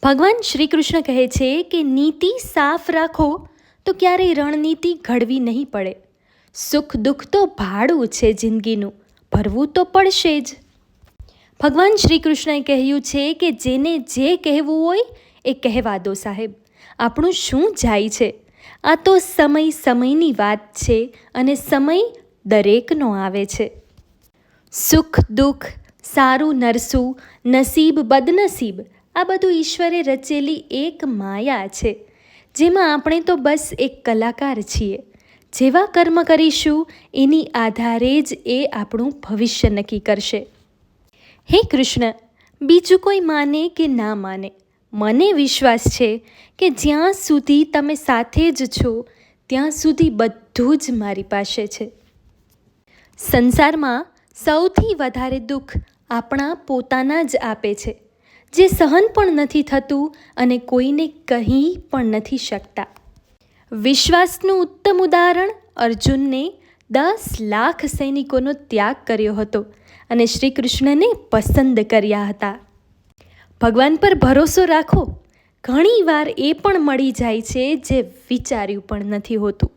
ભગવાન શ્રી કૃષ્ણ કહે છે કે નીતિ સાફ રાખો તો ક્યારેય રણનીતિ ઘડવી નહીં પડે. સુખ દુઃખ તો ભાડું છે જિંદગીનું, ભરવું તો પડશે જ. ભગવાન શ્રી કૃષ્ણએ કહ્યું છે કે જેને જે કહેવું હોય એ કહેવા દો સાહેબ, આપણું શું જાય છે? આ તો સમયની વાત છે અને સમય દરેકનો આવે છે. સુખ દુઃખ, સારું નરસું, નસીબ બદનસીબ, આ બધું ઈશ્વરે રચેલી એક માયા છે, જેમાં આપણે તો બસ એક કલાકાર છીએ. જેવા કર્મ કરીશું એની આધારે જ એ આપણું ભવિષ્ય નક્કી કરશે. હે કૃષ્ણ, બીજું કોઈ માને કે ના માને, મને વિશ્વાસ છે કે જ્યાં સુધી તમે સાથે જ છો ત્યાં સુધી બધું જ મારી પાસે છે. સંસારમાં સૌથી વધારે દુઃખ આપણા પોતાના જ આપે છે, જે સહન પણ નથી થતું અને કોઈને કહી પણ નથી શકતા. વિશ્વાસનું ઉત્તમ ઉદાહરણ અર્જુનને 10 લાખ સૈનિકોનો ત્યાગ કર્યો હતો અને શ્રી કૃષ્ણને પસંદ કર્યા હતા. ભગવાન પર ભરોસો રાખો, ઘણીવાર એ પણ મળી જાય છે જે વિચાર્યું પણ નથી હોતું.